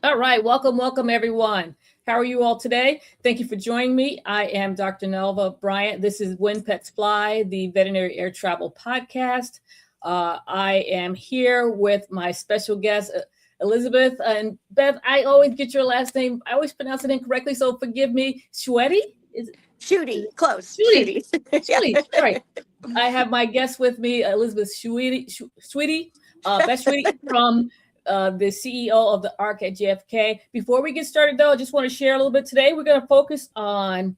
All right, welcome everyone. How are you all today? Thank you for joining me. I am Dr. Nelva Bryant. This is When Pets Fly, the Veterinary Air Travel Podcast. I am here with my special guest, Elizabeth. And Beth, I always get your last name. I always pronounce it incorrectly, so forgive me. Schuette? Shooty, close. Shooty. Yeah. Shooty, sorry. I have my guest with me, Elizabeth Beth Schuette from the CEO of The ARK at JFK. Before we get started, though, I just want to share a little bit today. We're going to focus on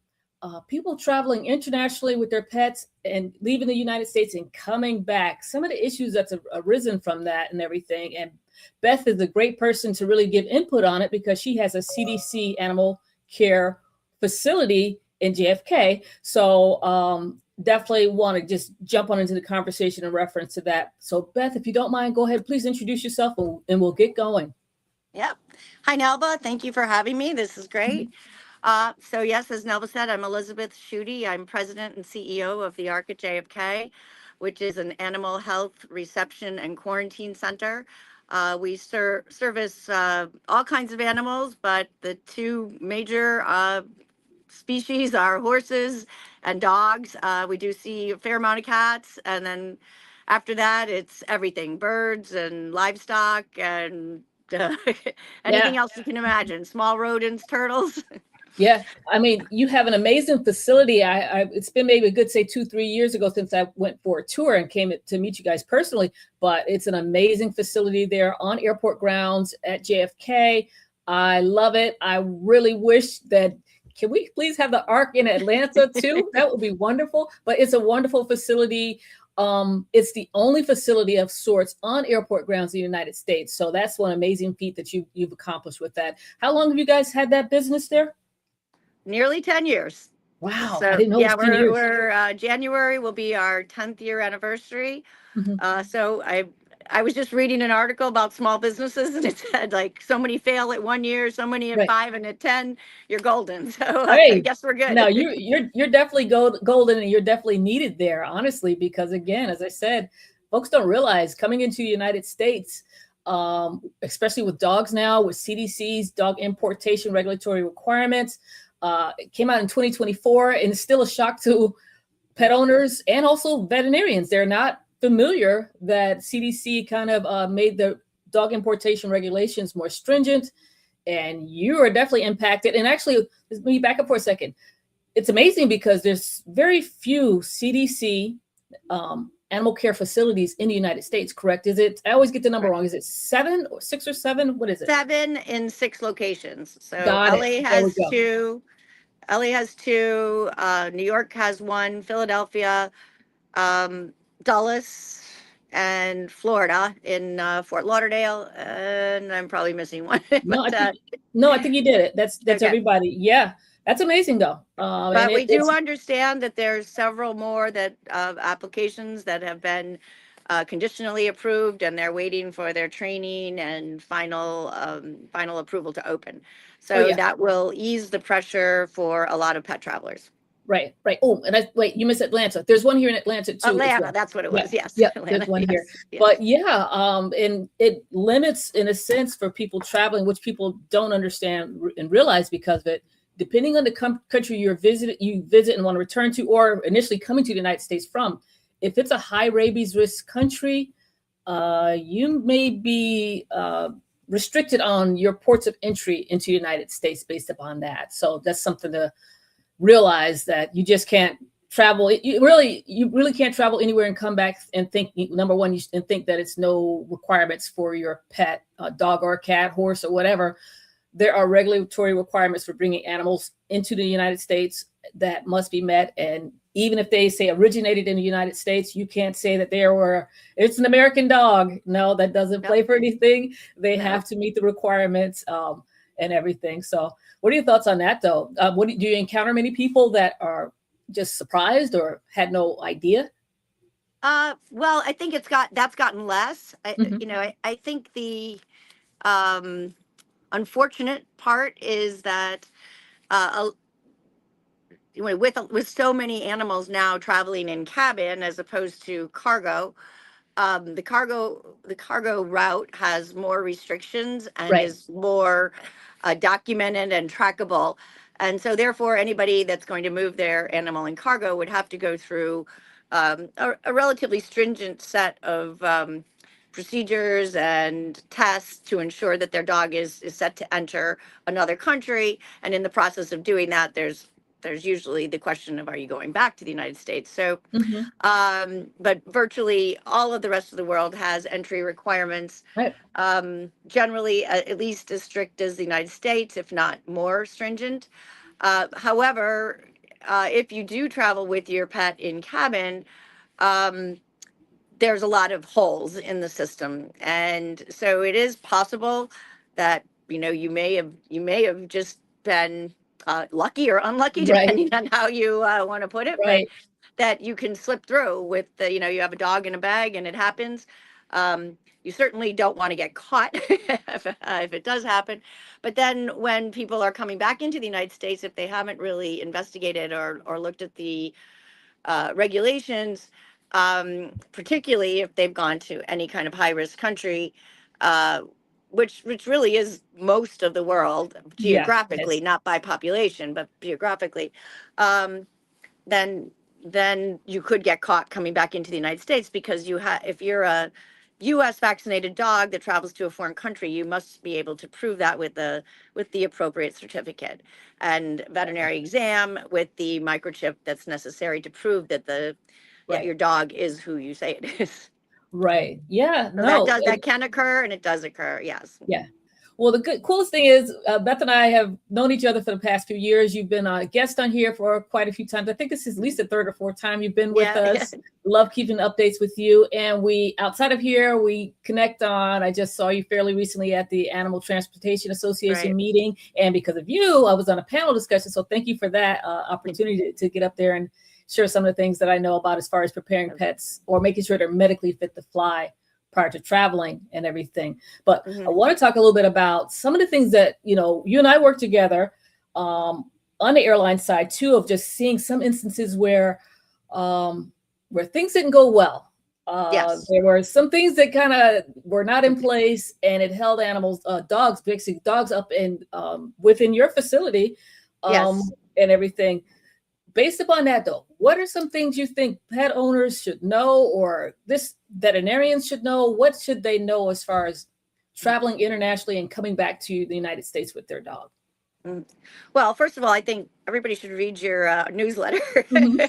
people traveling internationally with their pets and leaving the United States and coming back. Some of the issues that's arisen from that and everything. And Beth is a great person to really give input on it because she has a CDC animal care facility in JFK. So definitely want to just jump on into the conversation in reference to that. So Beth, if you don't mind, go ahead, please introduce yourself and we'll get going. Yep. Hi, Nelva. Thank you for having me. This is great. So yes, as Nelva said, I'm Elizabeth Schuette. I'm president and CEO of the ARK at JFK, which is an animal health reception and quarantine center. We service all kinds of animals, but the two major species are horses and dogs. We do see a fair amount of cats, and then after that, it's everything: birds and livestock and anything else you can imagine. Small rodents, turtles. Yeah, I mean, you have an amazing facility. It's been maybe a good, say, 2-3 years ago since I went for a tour and came to meet you guys personally. But it's an amazing facility there on airport grounds at JFK. I love it. I really wish that. Can we please have the ARK in Atlanta too? That would be wonderful. But it's a wonderful facility. It's the only facility of sorts on airport grounds in the United States. So that's one amazing feat that you've accomplished with that. How long have you guys had that business there? Nearly 10 years. Wow. So I didn't know yeah, it was 10 years. we're January will be our 10th year anniversary. So I was just reading an article about small businesses, and it said like so many fail at 1 year, so many at Right. 5, and at 10 you're golden. So I Hey, guess we're good. no, you're definitely golden, and you're definitely needed there, honestly, because again, as I said, folks don't realize coming into the United States, especially with dogs now, with CDC's dog importation regulatory requirements, it came out in 2024, and it's still a shock to pet owners and also veterinarians. They're not familiar that CDC kind of made the dog importation regulations more stringent, and you are definitely impacted. And actually, let me back up for a second. It's amazing because there's very few CDC animal care facilities in the United States, correct? Is it, I always get the number wrong. Is it 7 or 6 or 7? What is it? 7 in 6 locations. So Got it. LA There we has go. 2. LA has 2. New York has 1. Philadelphia, Dulles, and Florida in Fort Lauderdale, and I'm probably missing one. I think you did it. That's Okay. everybody. Yeah, that's amazing though. But we do understand that there's several more that applications that have been conditionally approved, and they're waiting for their training and final approval to open. So that will ease the pressure for a lot of pet travelers. Right. Oh, and wait, you missed Atlanta. There's one here in Atlanta too. Atlanta, that's what it was. Yes. Yeah, Atlanta, there's one yes, here. yes. But yeah, and it limits in a sense for people traveling, which people don't understand and realize because of it. Depending on the country you visit and want to return to, or initially coming to the United States from, if it's a high rabies risk country, you may be restricted on your ports of entry into the United States based upon that. So that's something to realize, that you just can't travel. You really can't travel anywhere and come back and think, number one, and think that it's no requirements for your pet, dog or cat, horse or whatever. There are regulatory requirements for bringing animals into the United States that must be met. And even if they say originated in the United States, you can't say that it's an American dog. No, that doesn't play for anything. They have to meet the requirements and everything. So what are your thoughts on that though? Do you encounter many people that are just surprised or had no idea? Well, I think that's gotten less. I think the unfortunate part is that with so many animals now traveling in cabin as opposed to cargo, the cargo route has more restrictions and Right. is more documented and trackable. And so therefore anybody that's going to move their animal in cargo would have to go through a relatively stringent set of procedures and tests to ensure that their dog is set to enter another country. And in the process of doing that, there's usually the question of, are you going back to the United States? So Hmm. but virtually all of the rest of the world has entry requirements, Right. generally at least as strict as the United States, if not more stringent. However, if you do travel with your pet in cabin, um, there's a lot of holes in the system, and so it is possible that you may have just been lucky or unlucky, Right. depending on how you want to put it, but Right. that you can slip through with you have a dog in a bag and it happens. You certainly don't want to get caught if it does happen. But then when people are coming back into the United States, if they haven't really investigated or looked at the regulations, particularly if they've gone to any kind of high risk country, uh, which really is most of the world Yeah. geographically, Yes. not by population, but geographically, um, then then you could get caught coming back into the United States, because if you're a U.S. vaccinated dog that travels to a foreign country, you must be able to prove that with the appropriate certificate and veterinary exam with the microchip that's necessary to prove that Right. your dog is who you say it is. Right. Yeah. So that No. does that can occur, and it does occur. Yes. Yeah. Well, the coolest thing is Beth and I have known each other for the past few years. You've been a guest on here for quite a few times. I think this is at least the third or fourth time you've been with Yeah. us. Love keeping updates with you. And we, outside of here, we connect on. I just saw you fairly recently at the Animal Transportation Association Right. meeting. And because of you, I was on a panel discussion. So thank you for that opportunity to get up there and share some of the things that I know about as far as preparing pets or making sure they're medically fit to fly prior to traveling and everything. But I Mhm. want to talk a little bit about some of the things that, you and I work together on the airline side too, of just seeing some instances where things didn't go well. Yes. There were some things that kind of were not in place, and it held animals, dogs, basically dogs up in within your facility Yes. and everything. Based upon that, though, what are some things you think pet owners should know, or this veterinarians should know? What should they know as far as traveling internationally and coming back to the United States with their dog? Mm. Well, first of all, I think everybody should read your newsletter. Hmm.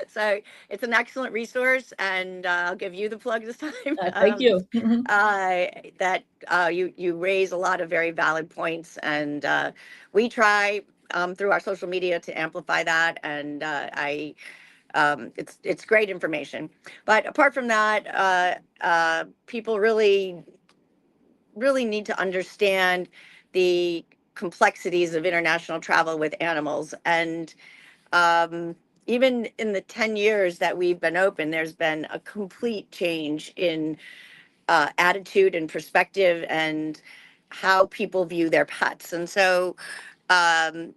So it's an excellent resource, and I'll give you the plug this time. Thank you. Hmm. That you raise a lot of very valid points, and we try through our social media to amplify that. And it's great information. But apart from that, people really need to understand the complexities of international travel with animals. And um, even in the 10 years that we've been open, there's been a complete change in attitude and perspective and how people view their pets. And so, um,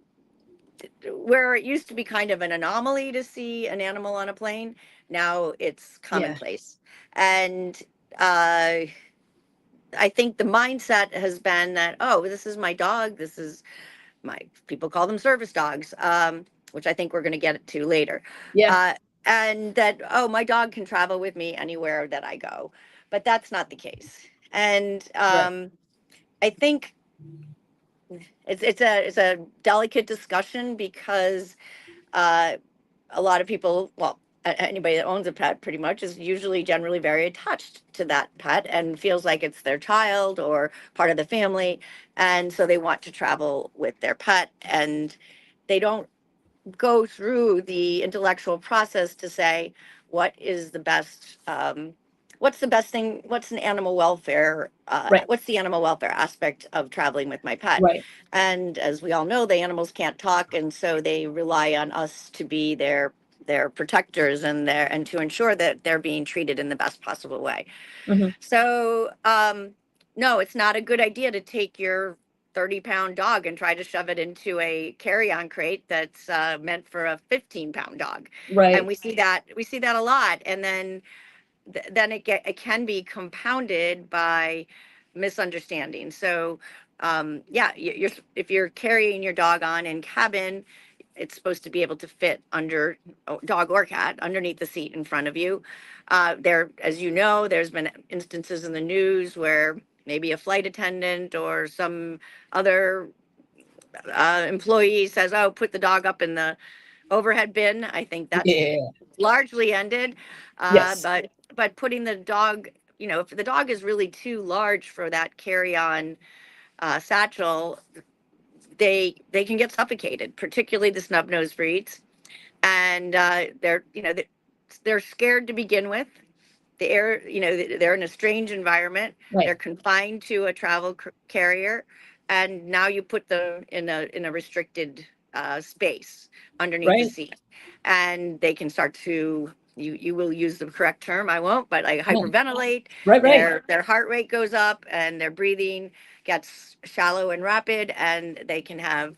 where it used to be kind of an anomaly to see an animal on a plane, now it's Yeah. commonplace. And uh, I think the mindset has been that, oh, this is my dog. This is my, people call them service dogs, which I think we're going to get to later. Yeah. Uh, and that, oh, my dog can travel with me anywhere that I go. But that's not the case. And Right. I think it's a delicate discussion, because uh, a lot of people, well, anybody that owns a pet pretty much is usually generally very attached to that pet and feels like it's their child or part of the family. And so they want to travel with their pet, and they don't go through the intellectual process to say what is the best, what's the best thing, Right. what's the animal welfare aspect of traveling with my pet. Right. And as we all know, the animals can't talk, and so they rely on us to be their protectors, and to ensure that they're being treated in the best possible way. Hmm. So, no, it's not a good idea to take your 30-pound dog and try to shove it into a carry-on crate that's meant for a 15-pound dog. And Right. we see that a lot. And then then it can be compounded by misunderstanding. So, if you're carrying your dog on in cabin, it's supposed to be able to fit under, dog or cat, underneath the seat in front of you. As you know, there's been instances in the news where maybe a flight attendant or some other employee says, "Oh, put the dog up in the overhead bin." I think that's Yeah. largely ended. Yes. But putting the dog, if the dog is really too large for that carry-on satchel, they can get suffocated, particularly the snub-nosed breeds, and they're scared to begin with. They're in a strange environment. They're Right. confined to a travel carrier, and now you put them in a restricted space underneath the Right. seat, and they can start to, you will use the correct term, I won't, but like Yeah. hyperventilate. Right. Right. Their heart rate goes up, and their breathing gets shallow and rapid, and they can have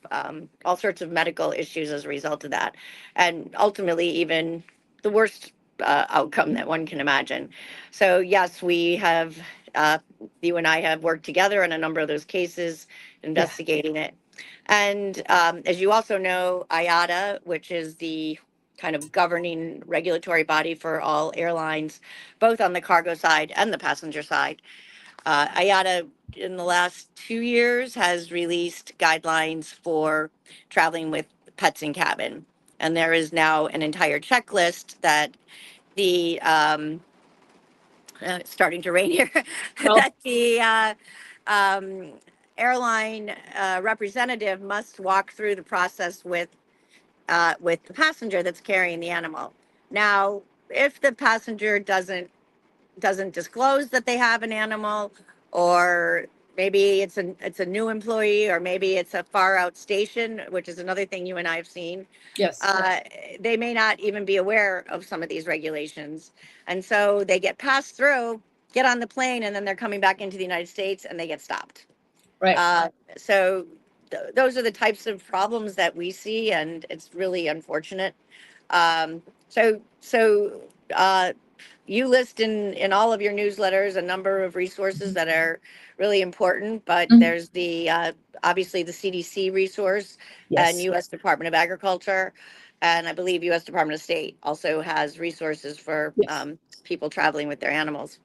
all sorts of medical issues as a result of that, and ultimately even the worst outcome that one can imagine. So yes, you and I have worked together in a number of those cases, Yeah. investigating it. And as you also know, IATA, which is the kind of governing regulatory body for all airlines, both on the cargo side and the passenger side, IATA in the last 2 years has released guidelines for traveling with pets in cabin. And there is now an entire checklist that the it's starting to rain here, Well, that the um, airline representative must walk through the process with the passenger that's carrying the animal. Now, if the passenger doesn't disclose that they have an animal, or maybe it's a new employee, or maybe it's a far out station, which is another thing you and I have seen, yes. uh, they may not even be aware of some of these regulations. And so they get passed through, get on the plane, and then they're coming back into the United States and they get stopped. Right. So those are the types of problems that we see, and it's really unfortunate. So you list in all of your newsletters a number of resources that are really important, but Mhm. there's the obviously the CDC resource and Yes. U.S. Department of Agriculture, and I believe U.S. Department of State also has resources for Yes. people traveling with their animals.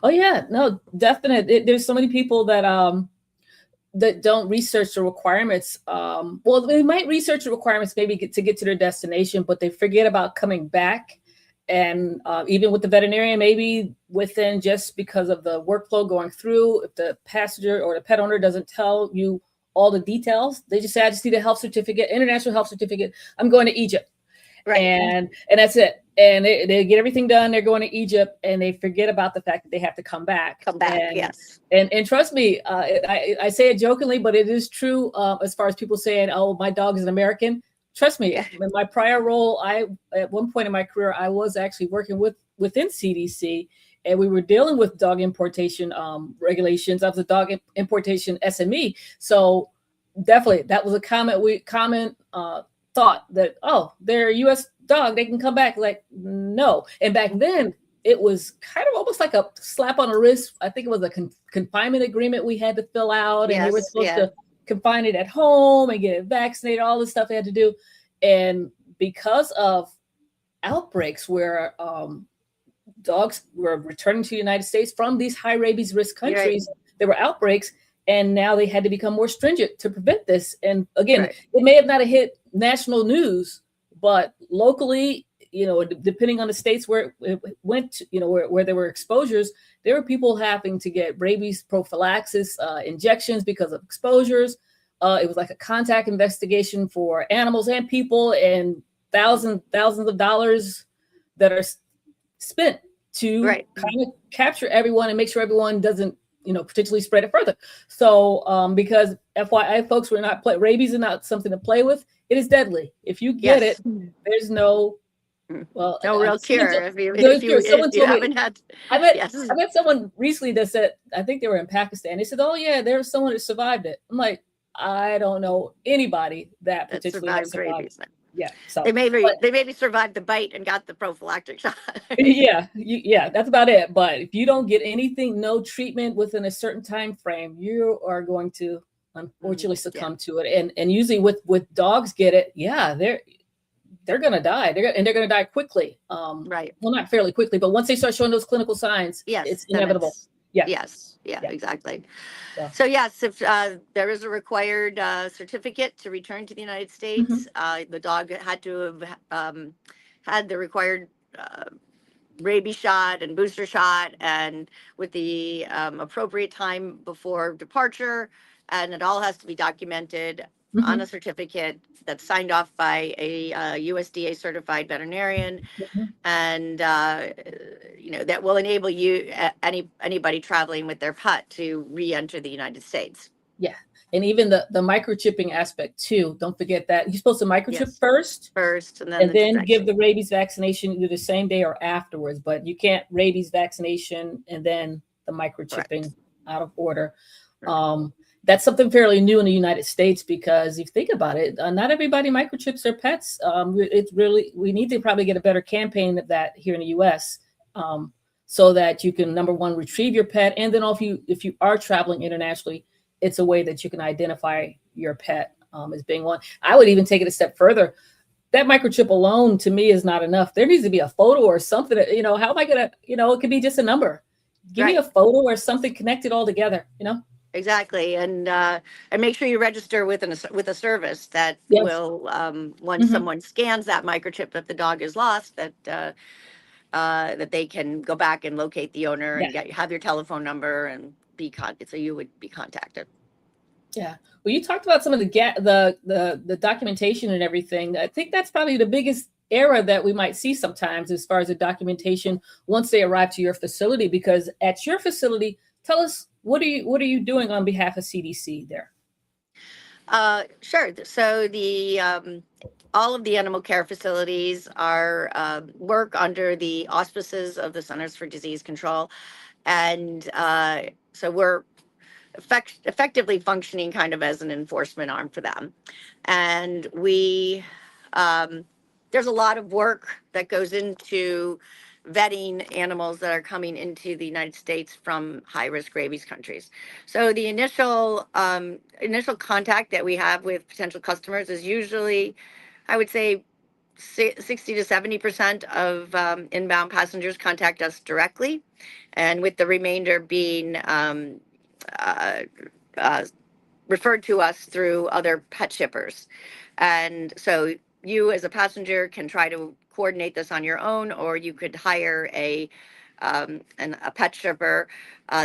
Oh yeah. No, definite. There's so many people that don't research the requirements. Well, they might research the requirements maybe to get to their destination, but they forget about coming back. And even with the veterinarian, maybe within, just because of the workflow going through, if the passenger or the pet owner doesn't tell you all the details, they just say, "I just need a health certificate, international health certificate. I'm going to Egypt." Right. And that's it. And they get everything done. They're going to Egypt, and they forget about the fact that they have to come back. Come back. And Yes. and trust me, I say it jokingly, but it is true. As far as people saying, "Oh, my dog is an American," trust me. Yeah. In my prior role, at one point in my career, I was actually working within CDC, and we were dealing with dog importation regulations. I was a dog importation SME, so definitely that was a common thought that, oh, they're a U.S. dog, they can come back. Like, no. And back then, it was kind of almost like a slap on the wrist. I think it was a confinement agreement we had to fill out, and they were Yes. supposed Yeah. to confine it at home and get it vaccinated, all this stuff they had to do. And because of outbreaks where dogs were returning to the United States from these high rabies risk You're right. countries, there were outbreaks, and now they had to become more stringent to prevent this. And again, Right. it may have not hit national news, but locally, depending on the states where it went to, where there were exposures, there were people having to get rabies prophylaxis injections because of exposures. It was like a contact investigation for animals and people, and thousands of dollars that are spent to Right. kind of capture everyone and make sure everyone doesn't, potentially spread it further. So, because FYI, folks, rabies is not something to play with. It is deadly. If you get Yes. it, there's no, Mm. well, No real someone cure if you no if you cure. if Someone you told me, haven't had. I met, Yes. I met someone recently that said, I think they were in Pakistan. They said, "Oh yeah, there's someone that survived it." I'm like, I don't know anybody that That potentially have survived survived. rabies. Yeah. So, but they maybe survived the bite and got the prophylactic shot. yeah, yeah, that's about it. But if you don't get anything, no treatment within a certain time frame, you are going to unfortunately Yeah. succumb to it. And usually with dogs get it, yeah, they're gonna die. They're gonna die quickly. Right. Well, not fairly quickly, but once they start showing those clinical signs, Yes. it's Then inevitable. it's, Yeah, yes. Yeah, yeah. exactly. So, So yes, if there is a required certificate to return to the United mhm, States, the dog had to have had the required uh, rabies shot and booster shot, and with the appropriate time before departure, and it all has to be documented on a mhm, certificate that's signed off by a USDA certified veterinarian, mhm. and that will enable anybody traveling with their pet to re-enter the United States. Yeah, and even the microchipping aspect too. Don't forget that you're supposed to microchip Yes, first, first, and then and the then give vaccine. the rabies vaccination either the same day or afterwards. But you can't rabies vaccination and then the Correct. microchipping out of order. Right. Um, that's something fairly new in the United States because if you think about it, not everybody microchips their pets. It's really we need to probably get a better campaign of that here in the U.S. Um, so that you can number one retrieve your pet, and then if you are traveling internationally, it's a way that you can identify your pet as being one. I would even take it a step further. That microchip alone to me is not enough. There needs to be a photo or something. How am I gonna? It could be just a number. Give me a Right. photo or something connected all together. Exactly, and make sure you register with with a service that Yes. will, once Hmm. someone scans that microchip that the dog is lost, that they can go back and locate the owner Yeah. and have your telephone number and so you would be contacted. Yeah. Well, you talked about some of the documentation and everything. I think that's probably the biggest error that we might see sometimes as far as the documentation once they arrive to your facility. Because at your facility, tell us what are you doing on behalf of CDC there? Sure. So the all of the animal care facilities are work under the auspices of the Centers for Disease Control, and so we're effectively functioning kind of as an enforcement arm for them. And um, there's a lot of work that goes into vetting animals that are coming into the United States from high risk rabies countries. So the initial contact that we have with potential customers is usually, I would say, 60 to 70% of inbound passengers contact us directly, and with the remainder being uh, uh, referred to us through other pet shippers. And so you as a passenger can try to coordinate this on your own, or you could hire a pet shipper.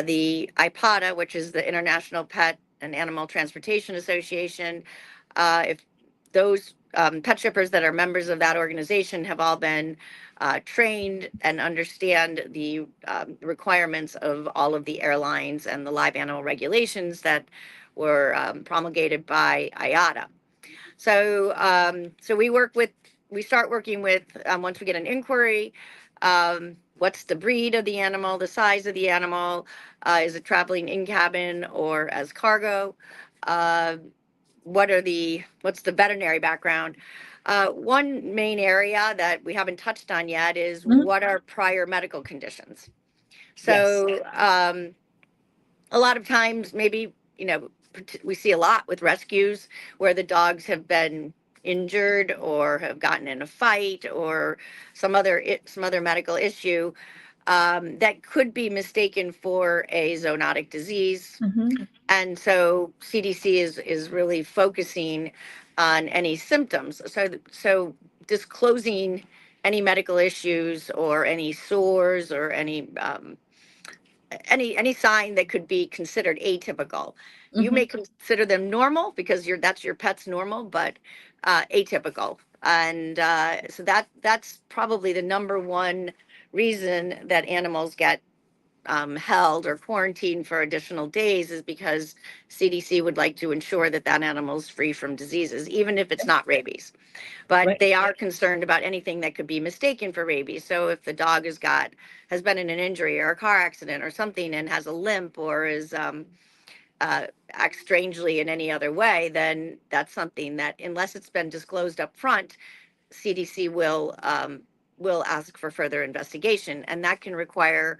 The IPATA, which is the International Pet and Animal Transportation Association, if those pet shippers that are members of that organization have all been trained and understand the requirements of all of the airlines and the live animal regulations that were promulgated by IATA. So we start working with, once we get an inquiry, what's the breed of the animal, the size of the animal, is it traveling in cabin or as cargo? Uh, what's the veterinary background? One main area that we haven't touched on yet is Mhm. what are prior medical conditions. Yes. So a lot of times, maybe, we see a lot with rescues where the dogs have been injured or have gotten in a fight or some other medical issue that could be mistaken for a zoonotic disease. Hmm. And so CDC is really focusing on any symptoms. So disclosing any medical issues or any sores or any sign that could be considered atypical. You Hmm. may consider them normal because that's your pet's normal, but atypical. And so that's probably the number one reason that animals get held or quarantined for additional days, is because CDC would like to ensure that that animal is free from diseases, even if it's not rabies. But Right. they are concerned about anything that could be mistaken for rabies. So if the dog has been in an injury or a car accident or something and has a limp or is act strangely in any other way, then that's something that, unless it's been disclosed up front, CDC will ask for further investigation, and that can require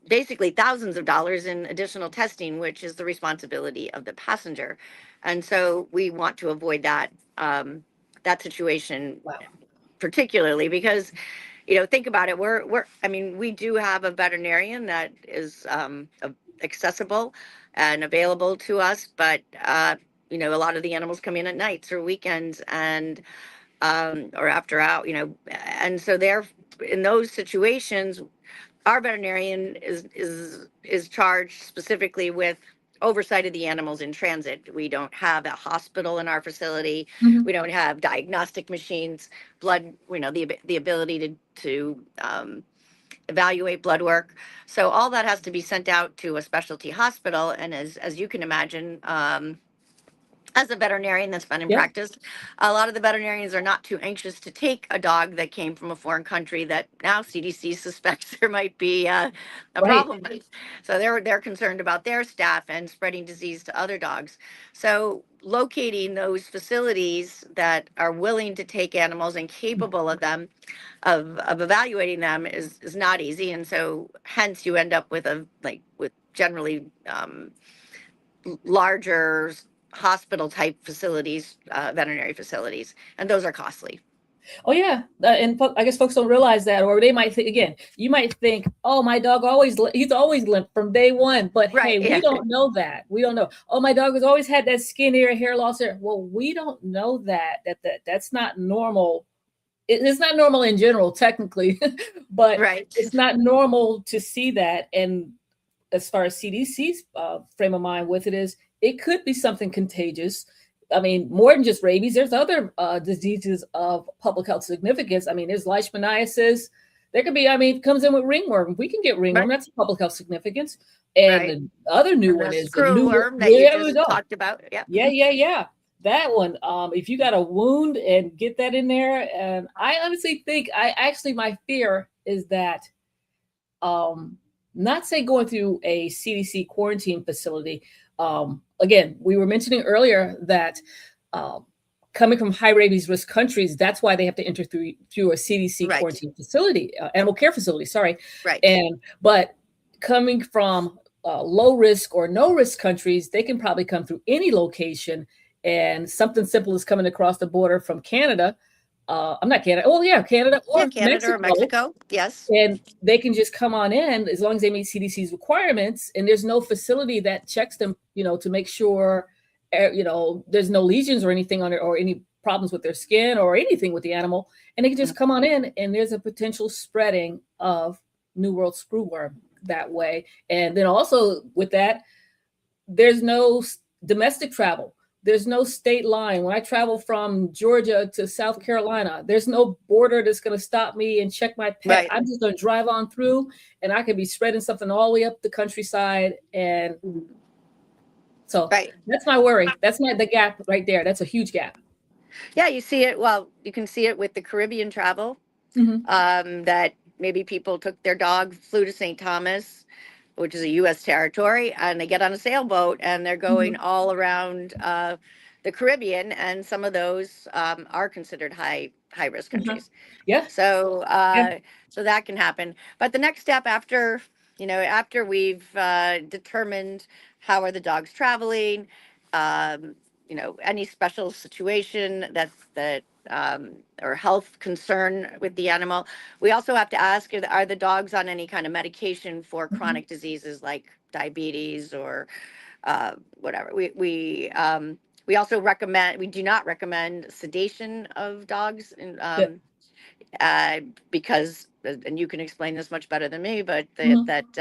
basically thousands of dollars in additional testing, which is the responsibility of the passenger. And so we want to avoid that situation, Wow. particularly because, think about it. I mean, we do have a veterinarian that is accessible and available to us, but a lot of the animals come in at nights or weekends and or after out, and so they're in those situations. Our veterinarian is charged specifically with oversight of the animals in transit. We don't have a hospital in our facility. Mhm. We don't have diagnostic machines, blood, the ability to evaluate blood work. So all that has to be sent out to a specialty hospital. And as you can imagine, as a veterinarian that's been in Yeah. practice, a lot of the veterinarians are not too anxious to take a dog that came from a foreign country that now CDC suspects there might be a Right. problem with. So they're concerned about their staff and spreading disease to other dogs. So locating those facilities that are willing to take animals and capable of them, of evaluating them, is not easy. And so hence you end up with with generally larger hospital type facilities, veterinary facilities, and those are costly. Oh yeah, and I guess folks don't realize that, or they might think again. You might think, "Oh, my dog he's always limp from day one." But Right. hey, we Yeah. don't know that. We don't know. Oh, my dog has always had that skin here, hair loss here. Well, we don't know that. That's not normal. It's not normal in general, technically, but Right. it's not normal to see that. And as far as CDC's frame of mind with it is, it could be something contagious. I mean, more than just rabies. There's other diseases of public health significance. I mean, there's leishmaniasis. There could be. I mean, it comes in with ringworm. We can get ringworm. Right. That's public health significance. And Right. the other new And one the is the new. screwworm that you There we just go. talked about. Yeah. Yeah. That one. If you got a wound and get that in there, and I honestly think my fear is that not say going through a CDC quarantine facility. Again, we were mentioning earlier that coming from high rabies risk countries, that's why they have to enter through a CDC Right. quarantine facility, animal care facility. Sorry, Right. But coming from low risk or no risk countries, they can probably come through any location. And something simple is coming across the border from Canada. I'm not Canada. Oh yeah, Canada or Canada or Mexico. Yes. and they can just come on in as long as they meet CDC's requirements. And there's no facility that checks them, to make sure, there's no lesions or anything on it or any problems with their skin or anything with the animal. And they can just come on in, and there's a potential spreading of New World screwworm that way. And then also with that, there's no domestic travel. There's no state line. When I travel from Georgia to South Carolina, there's no border that's going to stop me and check my pet. Right. I'm just going to drive on through, and I could be spreading something all the way up the countryside. And so that's my worry. That's the gap right there. That's a huge gap. Yeah, you see it. Well, you can see it with the Caribbean travel. That maybe people took their dog, flew to St. Thomas, which is a U.S. territory, and they get on a sailboat and they're going all around the Caribbean, and some of those are considered high risk countries. Yeah. So so that can happen. But the next step after we've determined how are the dogs traveling, any special situation that or health concern with the animal. We also have to ask, are the dogs on any kind of medication for chronic diseases like diabetes or whatever. We also we do not recommend sedation of dogs, because, and you can explain this much better than me, but it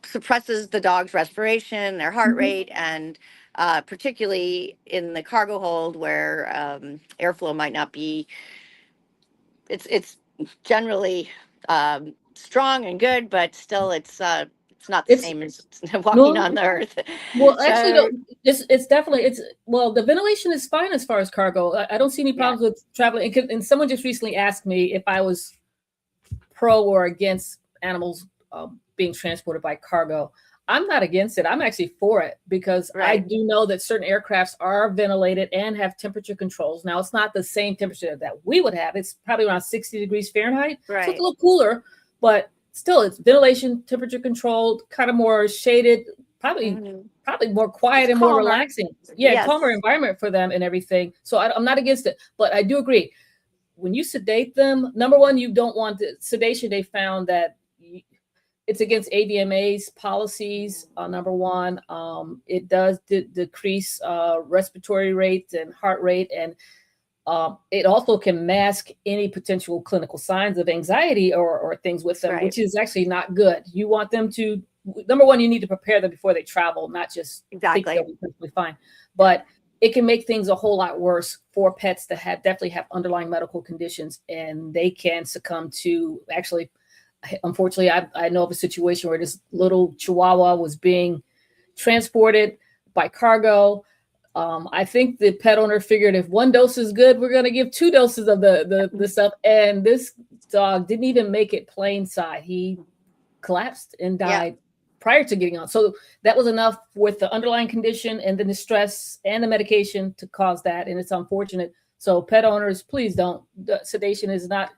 suppresses the dog's respiration, their heart rate, and particularly in the cargo hold where airflow might not be. It's generally strong and good, but still it's not the same as walking on the earth. Well, actually, no, it's definitely the ventilation is fine as far as cargo. I don't see any problems with traveling. And someone just recently asked me if I was pro or against animals being transported by cargo. I'm not against it. I'm actually for it because I Right. do know that certain aircrafts are ventilated and have temperature controls. Now, it's not the same temperature that we would have. It's probably around 60 degrees Fahrenheit. So it's a Right. little cooler, but still it's ventilation, temperature controlled, kind of more shaded, probably Hmm. probably more quiet It's and more calmer. relaxing. Yeah, calmer Yes. environment for them and everything. So I'm not against it, but I do agree. When you sedate them, number one, you don't want the sedation. They found that it's against AVMA's policies. Number one, it does decrease respiratory rate and heart rate, and it also can mask any potential clinical signs of anxiety or things with them, Right. which is actually not good. You want them to, number one, you need to prepare them before they travel, not just think they'll Exactly. be perfectly fine. But it can make things a whole lot worse for pets that have definitely have underlying medical conditions, and they can succumb to actually. Unfortunately, I know of a situation where this little Chihuahua was being transported by cargo. I think the pet owner figured if one dose is good, we're going to give two doses of the stuff. And this dog didn't even make it plain side. He collapsed and Yeah. died prior to getting on. So that was enough with the underlying condition and then the stress and the medication to cause that. And it's unfortunate. So pet owners, please don't. The sedation is not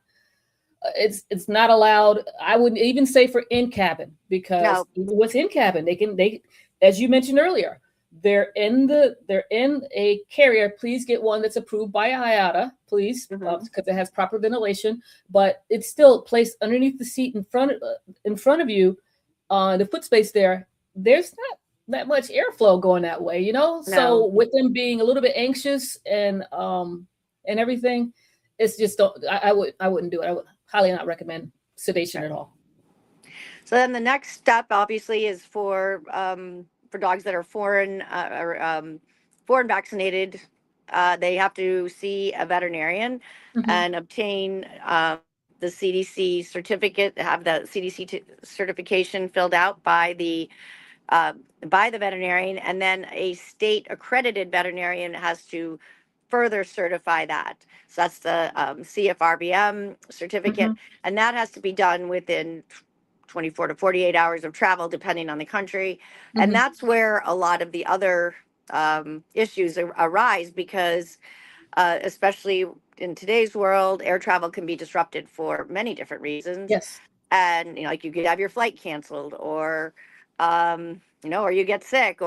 it's not allowed. I wouldn't even say for in cabin because No. even with in cabin, they as you mentioned earlier, they're in a carrier. Please get one that's approved by IATA, please, Hmm. because it has proper ventilation. But it's still placed underneath the seat in front of you, the foot space there. There's not that much airflow going that way, you know. So No. with them being a little bit anxious and everything, it's just don't. I wouldn't do it. I would highly not recommend sedation Right. at all. So then the next step, obviously, is for dogs that are foreign vaccinated. They have to see a veterinarian Hmm. and obtain the CDC certificate, have the CDC certification filled out uh, by the veterinarian, and then a state accredited veterinarian has to further certify that. So that's the CFRBM certificate, Hmm. and that has to be done within 24 to 48 hours of travel, depending on the country. And Hmm. that's where a lot of the other issues arise because, especially in today's world, air travel can be disrupted for many different reasons. Yes. And, like you could have your flight canceled or, or you get sick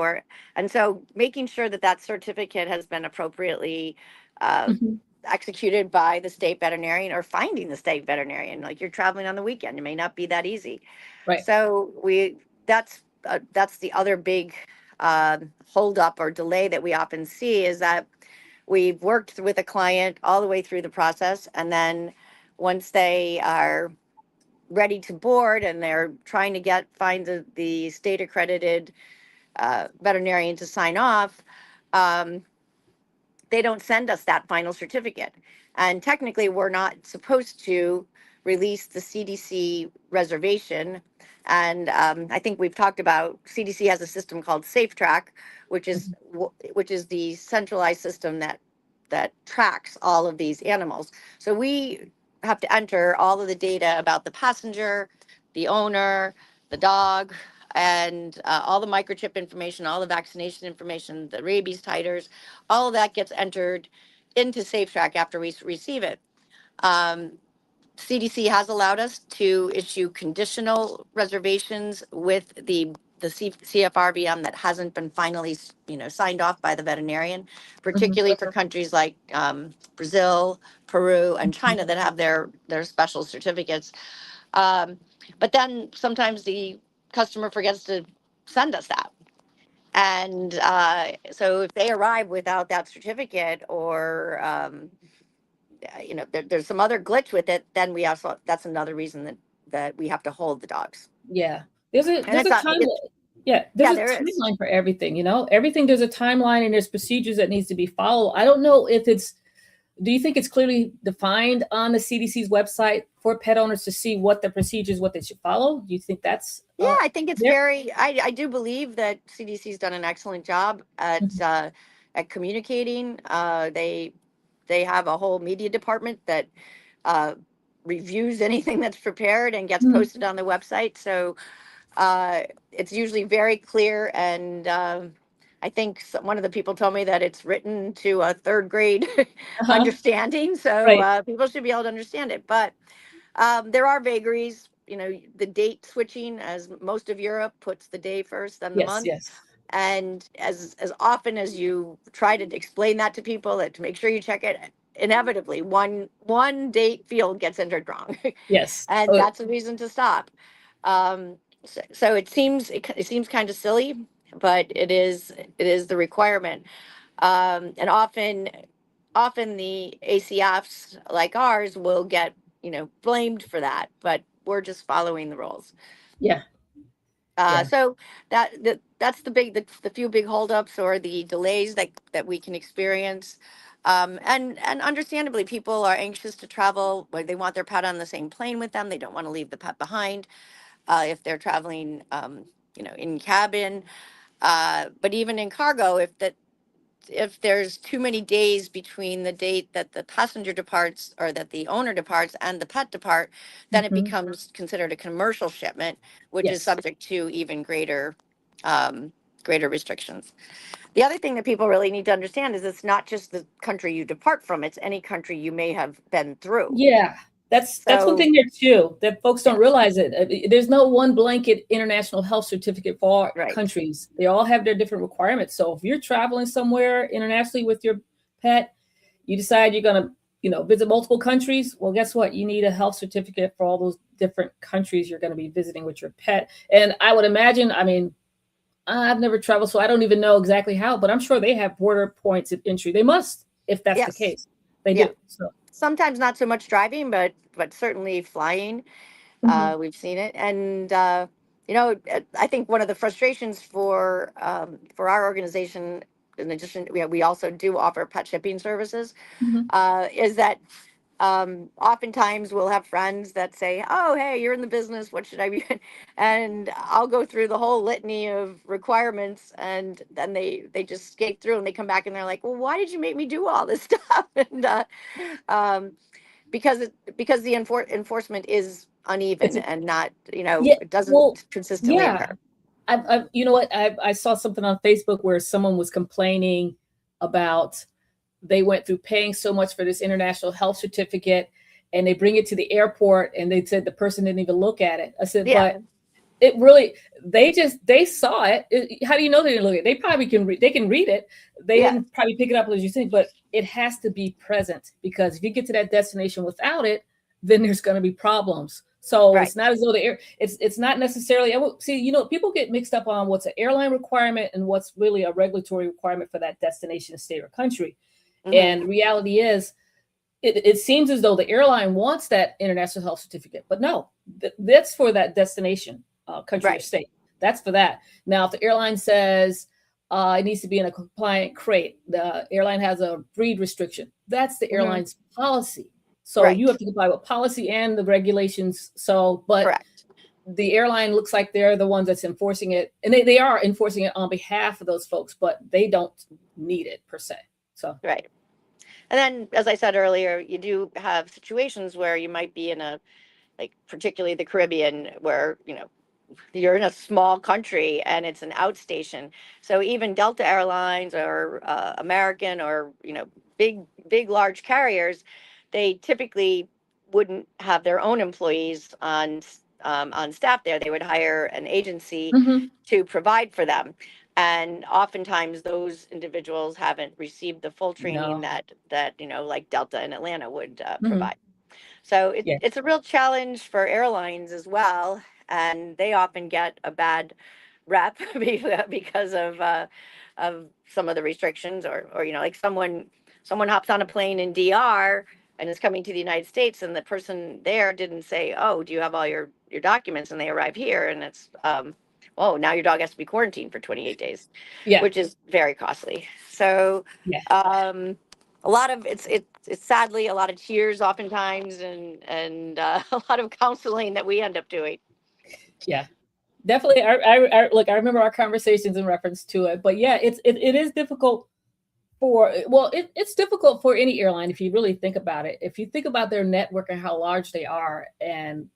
and so making sure that that certificate has been appropriately uh, Hmm. executed by the state veterinarian or finding the state veterinarian, like you're traveling on the weekend, it may not be that easy. Right. So that's the other big holdup or delay that we often see is that we've worked with a client all the way through the process, and then once they are ready to board and they're trying to find the state accredited veterinarian to sign off, um, they don't send us that final certificate. And technically, we're not supposed to release the CDC reservation. And I think we've talked about CDC has a system called SafeTrack, Hmm. which is the centralized system that tracks all of these animals. So we have to enter all of the data about the passenger, the owner, the dog, and all the microchip information, all the vaccination information, the rabies titers, all of that gets entered into SafeTrack after we receive it. Um, CDC has allowed us to issue conditional reservations with the CFRBM that hasn't been finally, signed off by the veterinarian, Hmm. particularly for countries like Brazil, Peru, and China that have their special certificates. Um, but then sometimes the customer forgets to send us that. And so if they arrive without that certificate or, there's some other glitch with it, then that's another reason that we have to hold the dogs. Yeah. And There's a time. Yeah, there's yeah, a there is. timeline for everything. You know, everything. There's a timeline and there's procedures that needs to be followed. I don't know if it's. Do you think it's clearly defined on the CDC's website for pet owners to see what the procedures, what they should follow? Do you think that's Yeah, I think it's there? I do believe that CDC's done an excellent job Mhm. at communicating. They have a whole media department that uh, reviews anything that's prepared and gets Mhm. posted on the website. So It's usually very clear, and I think one of the people told me that it's written to a third grade Uh-huh. understanding, so Right. people should be able to understand it. But there are vagaries. You know, the date switching, as most of Europe puts the day first, then the Yes, month. yes, And as often as you try to explain that to people, that to make sure you check it, inevitably one date field gets entered wrong, yes. and that's a reason to stop. So it seems kind of silly, but it is the requirement. And often the ACFs like ours will get, blamed for that, but we're just following the rules. Yeah, yeah. So that's the few big holdups or the delays that we can experience. And understandably, people are anxious to travel, where they want their pet on the same plane with them. They don't want to leave the pet behind if they're traveling, in cabin. But even in cargo, if there's too many days between the date that the passenger departs or that the owner departs and the pet depart, then it Hmm. becomes considered a commercial shipment, which is Yes. subject to even um, greater restrictions. The other thing that people really need to understand is it's not just the country you depart from; it's any country you may have been through. Yeah, that's one So, thing there too that folks don't yeah, realize it. There's no one blanket international health certificate for all right. countries. They all have their different requirements. So if you're traveling somewhere internationally with your pet, you decide you're gonna, visit multiple countries. Well, guess what? You need a health certificate for all those different countries you're going to be visiting with your pet. And I would imagine, I mean, I've never traveled, so I don't even know exactly how, but I'm sure they have border points of entry. They must, if that's the Yes. case. They Yeah. do. So. Sometimes not so much driving, but certainly flying. Mhm. We've seen it, and I think one of the frustrations for our organization, in addition, we also do offer pet shipping services, Mhm. is that oftentimes we'll have friends that say, "Oh, hey, you're in the business. What should I be?" And I'll go through the whole litany of requirements, and then they just skate through, and they come back and they're like, "Well, why did you make me do all this stuff?" And um, because the enforcement is It's uneven a and not, Yeah, it well, doesn't consistently yeah. occur. You know what? I saw something on Facebook where someone was complaining about they went through paying so much for this international health certificate, and they bring it to the airport, and they said the person didn't even look at it. I said, Yeah, but it really, they saw it. How do you know they didn't look at it? They probably can read. They can read it. They yeah, didn't probably pick it up as you think, but it has to be present, because if you get to that destination without it, then there's going to be problems. So right. it's not as though it's not necessarily. See, people get mixed up on what's an airline requirement and what's really a regulatory requirement for that destination, state, or country. Hmm. And reality is, it seems as though the airline wants that international health certificate, but no, that's for that destination, country or Right. state. That's for that. Now, if the airline says it needs to be in a compliant crate, the airline has a breed restriction. That's the Hmm. airline's policy. So you Right. have to comply with policy and the regulations. So, but Correct. the airline looks like they're the ones that's enforcing it, and they are enforcing it on behalf of those folks, but they don't need it per se. So. Right. And then, as I said earlier, you do have situations where you might be in like particularly the Caribbean, where you're in a small country and it's an outstation. So even Delta Airlines or American, or big large carriers, they typically wouldn't have their own employees on staff there. They would hire an agency Mhm. to provide for them. And oftentimes those individuals haven't received the full training No. that like Delta in Atlanta would Mhm. provide. So Yeah. it's a real challenge for airlines as well, and they often get a bad rep because of some of the restrictions, or like someone hops on a plane in DR and is coming to the United States, and the person there didn't say, "Oh, do you have all your documents?" And they arrive here, and it's oh, now your dog has to be quarantined for 28 days, Yeah. which is very costly. So Yeah. um, a lot of it's sadly a lot of tears oftentimes, and a lot of counseling that we end up doing. Yeah. Definitely. Look, I remember our conversations in reference to it, but yeah, it is difficult for, well, it's difficult for any airline if you really think about it. If you think about their network and how large they are, and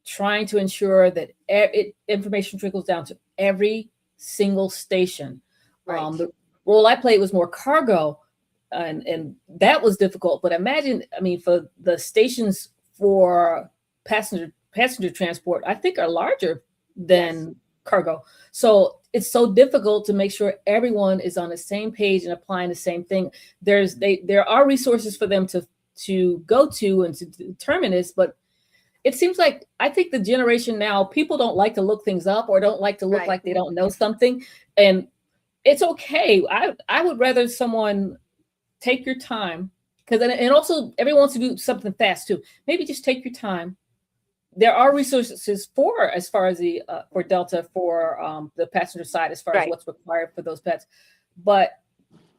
trying to ensure that information trickles down to every single station. Right. The role I played was more cargo, and that was difficult. But imagine, I mean, for the stations for passenger transport, I think are larger than Yes. cargo. So it's so difficult to make sure everyone is on the same page and applying the same thing. There are resources for them to go to and to determine this, but it seems like, I think the generation now, people don't like to look things up or don't like to look Right. like they don't know something. And it's okay. I would rather someone take your time, because, and also everyone wants to do something fast too. Maybe just take your time. There are resources for, as far as the for Delta, for the passenger side, as far as Right. what's required for those pets, but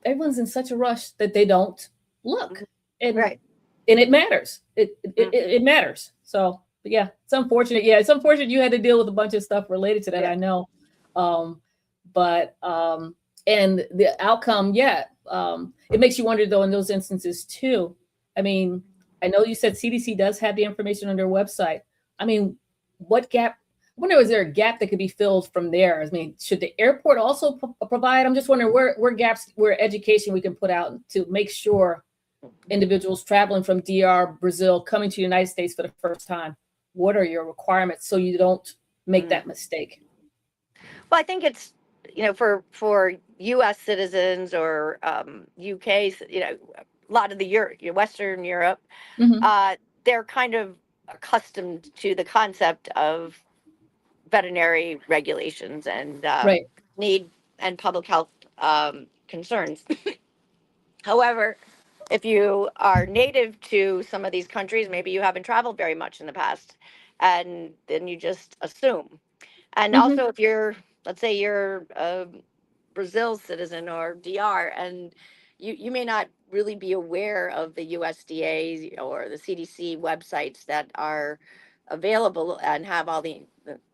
everyone's in such a rush that they don't look, and Right. it matters. It matters. So, but yeah, it's unfortunate. Yeah, it's unfortunate you had to deal with a bunch of stuff related to that. Yeah. I know, but and the outcome, yeah, it makes you wonder though in those instances too. I mean, I know you said CDC does have the information on their website. I mean, what gap? I wonder, is there a gap that could be filled from there? I mean, should the airport also provide? I'm just wondering where gaps, where education we can put out to make sure individuals traveling from DR, Brazil, coming to the United States for the first time, what are your requirements so you don't make that mistake? Well, I think it's, for U.S. citizens or UK, a lot of the Western Europe, Mm-hmm. they're kind of accustomed to the concept of veterinary regulations and Right. need and public health concerns. However, if you are native to some of these countries, maybe you haven't traveled very much in the past, and then you just assume. And Mm-hmm. also, if you're, let's say you're a Brazil citizen or DR, and you may not really be aware of the USDA or the CDC websites that are available and have all the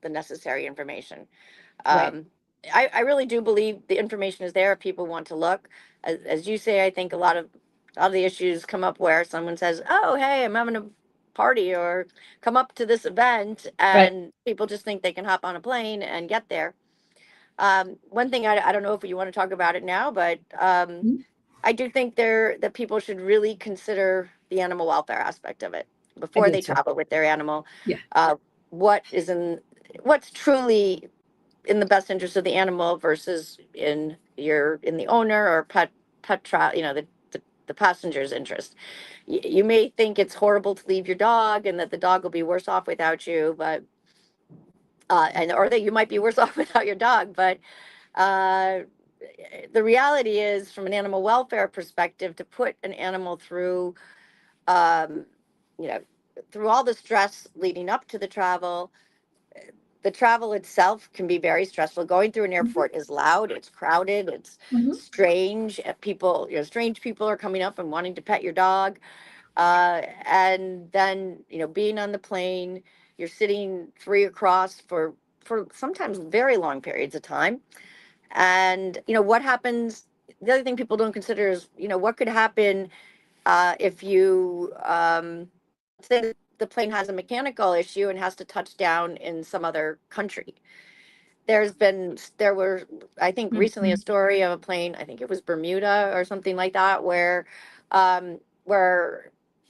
necessary information. Right. Um, I really do believe the information is there if people want to look. As you say, I think a lot of the issues come up where someone says, "Oh, hey, I'm having a party," or "Come up to this event," Right. and people just think they can hop on a plane and get there. One thing I don't know if you want to talk about it now, but Mhm. I do think that people should really consider the animal welfare aspect of it I before do they too. travel with their animal. Yeah. Uh, what is in what's truly in the best interest of the animal versus in the owner or pet trial, the passenger's interest. You may think it's horrible to leave your dog and that the dog will be worse off without you, but and or that you might be worse off without your dog, but uh, the reality is, from an animal welfare perspective, to put an animal through um, you know through all the stress leading up to the travel itself can be very stressful. Going through an Mm-hmm. airport is loud, it's crowded, it's Mm-hmm. strange. People, strange people are coming up and wanting to pet your dog. And then, being on the plane, you're sitting three across for sometimes very long periods of time. And, what happens, the other thing people don't consider is, what could happen if you say the plane has a mechanical issue and has to touch down in some other country. There were, I think, recently a Mm-hmm. story of a plane, I think it was Bermuda or something like that, where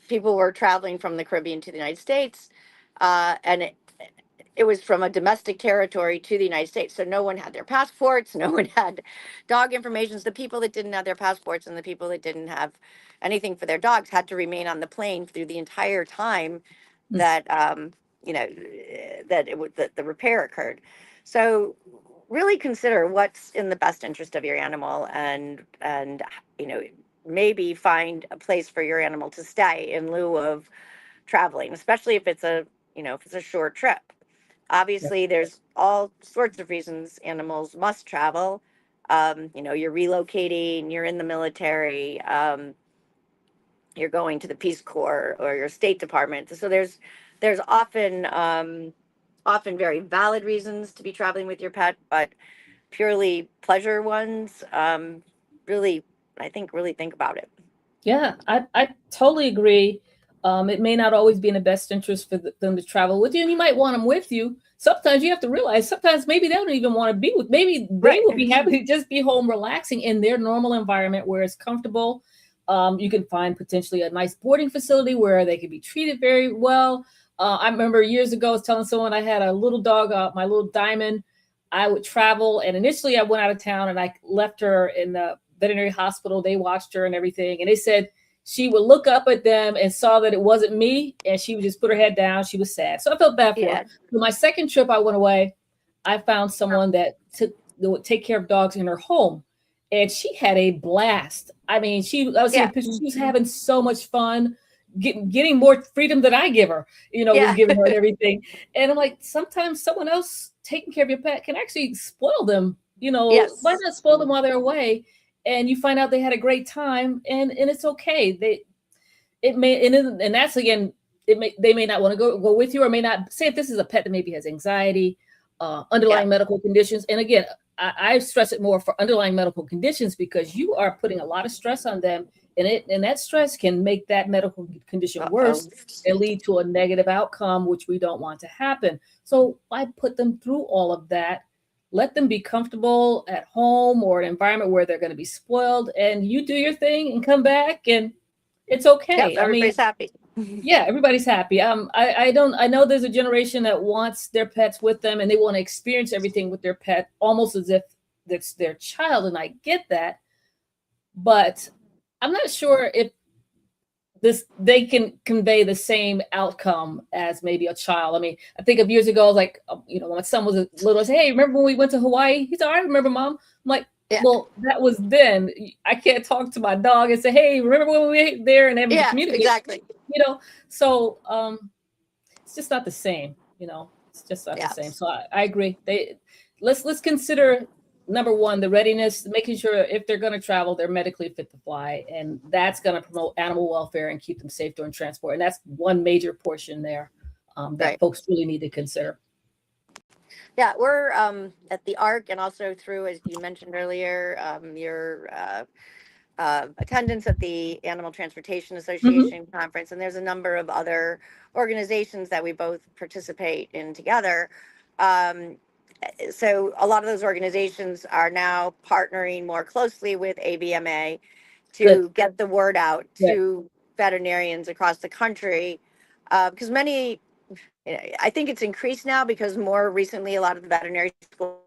people were traveling from the Caribbean to the United States, and it was from a domestic territory to the United States. So no one had their passports, no one had dog information. The people that didn't have their passports and the people that didn't have anything for their dogs had to remain on the plane through the entire time that you know that the repair occurred. So really consider what's in the best interest of your animal, and you know maybe find a place for your animal to stay in lieu of traveling, especially if it's a short trip. Yeah. Obviously, there's all sorts of reasons animals must travel. You're relocating, you're in the military, you're going to the Peace Corps or your State Department. So there's often very valid reasons to be traveling with your pet, but purely pleasure ones, really, I think, really think about it. Yeah, I totally agree. It may not always be in the best interest for them to travel with you, and you might want them with you. Sometimes you have to realize sometimes maybe they don't even want to be with, maybe they would be happy to just be home relaxing in their normal environment where it's comfortable. You can find potentially a nice boarding facility where they can be treated very well. I remember years ago, I was telling someone I had a little dog, my little Diamond. I would travel, and initially I went out of town and I left her in the veterinary hospital. They watched her and everything, and they said she would look up at them and saw that it wasn't me, and she would just put her head down. She was sad, so I felt bad for her. So my second trip, I went away. I found someone that would take care of dogs in her home, and she had a blast. I mean, I was seeing pictures. She was having so much fun, getting more freedom than I give her, was giving her and everything. And I'm like, sometimes someone else taking care of your pet can actually spoil them. Why not spoil them while they're away? And you find out they had a great time, and it's okay. And that's again, they may not want to go with you, or may not. Say if this is a pet that maybe has anxiety, underlying medical conditions. And again, I stress it more for underlying medical conditions because you are putting a lot of stress on them, and that stress can make that medical condition worse and lead to a negative outcome, which we don't want to happen. So I put them through all of that. Let them be comfortable at home or an environment where they're going to be spoiled, and you do your thing and come back, and it's okay. Yep, everybody's happy. Yeah, everybody's happy. I know there's a generation that wants their pets with them, and they want to experience everything with their pet almost as if it's their child, and I get that, but I'm not sure if they can convey the same outcome as maybe a child. I mean, I think of years ago, I was like, when my son was little, I said, "Hey, remember when we went to Hawaii?" He's like, "I remember, Mom." I'm like, well, that was then. I can't talk to my dog and say, "Hey, remember when we ate there?" and able to communicate. Exactly. So it's just not the same. It's just not the same. So I agree. Let's consider, number one, the readiness, making sure if they're going to travel, they're medically fit to fly, and that's going to promote animal welfare and keep them safe during transport. And that's one major portion there that folks really need to consider. Yeah, we're at the ARK, and also through, as you mentioned earlier, your attendance at the Animal Transportation Association conference, and there's a number of other organizations that we both participate in together. So a lot of those organizations are now partnering more closely with AVMA to get the word out to veterinarians across the country, because I think it's increased now because more recently a lot of the veterinary schools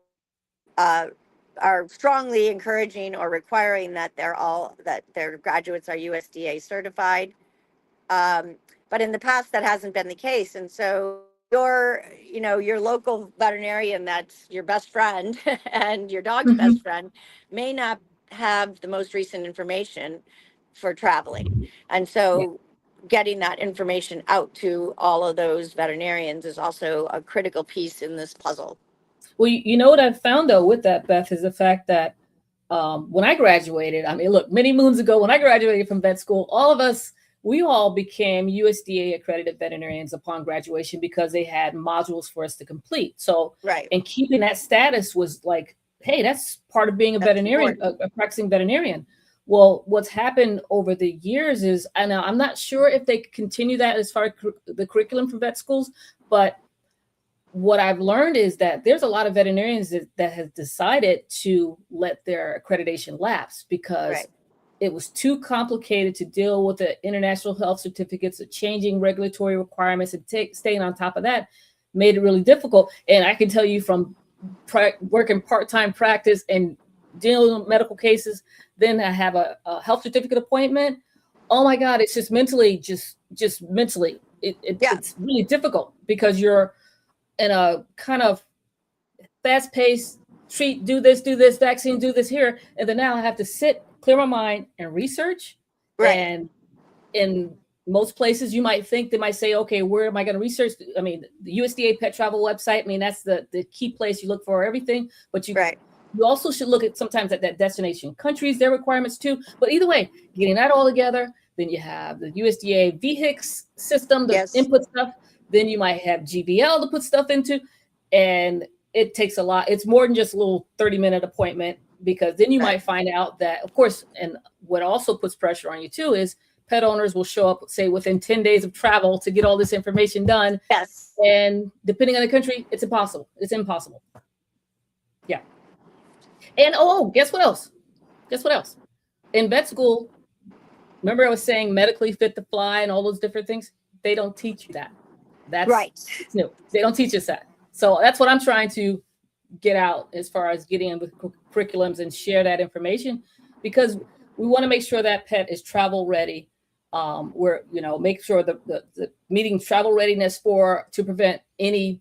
are strongly encouraging or requiring that their graduates are USDA certified. But in the past, that hasn't been the case. And so your local veterinarian, that's your best friend and your dog's best friend, may not have the most recent information for traveling. And so getting that information out to all of those veterinarians is also a critical piece in this puzzle. Well, what I've found, though, with that, Beth, is the fact that when I graduated, I mean, look, many moons ago, when I graduated from vet school, we all became USDA accredited veterinarians upon graduation because they had modules for us to complete. So, and keeping that status was like, hey, that's part of being a veterinarian, a practicing veterinarian. Well, what's happened over the years is, and I'm not sure if they continue that as far as the curriculum for vet schools, but what I've learned is that there's a lot of veterinarians that have decided to let their accreditation lapse because it was too complicated to deal with the international health certificates, the changing regulatory requirements, and staying on top of that made it really difficult. And I can tell you from working part-time practice and dealing with medical cases, then I have a health certificate appointment. Oh my God, it's just mentally, just mentally, it's really difficult because you're in a kind of fast-paced do this vaccine, do this here, and then now I have to sit, clear my mind, and research. And in most places, you might think they might say, okay, where am I going to research? I mean, the USDA pet travel website. I mean, that's the key place you look for everything. But you also should look at sometimes at that destination countries, their requirements too. But either way, getting that all together, then you have the USDA VHIX system, the input stuff. Then you might have GBL to put stuff into, and it takes a lot. It's more than just a little 30-minute appointment, because then you might find out that, of course, and what also puts pressure on you too is pet owners will show up, say, within 10 days of travel to get all this information done. Yes. And depending on the country, it's impossible. It's impossible. Yeah. And guess what else? Guess what else? In vet school, remember I was saying medically fit to fly and all those different things? They don't teach you that. That's right. It's new. They don't teach us that. So that's what I'm trying to get out as far as getting in with curriculums and share that information, because we want to make sure that pet is travel ready. We're, make sure the meeting travel readiness to prevent any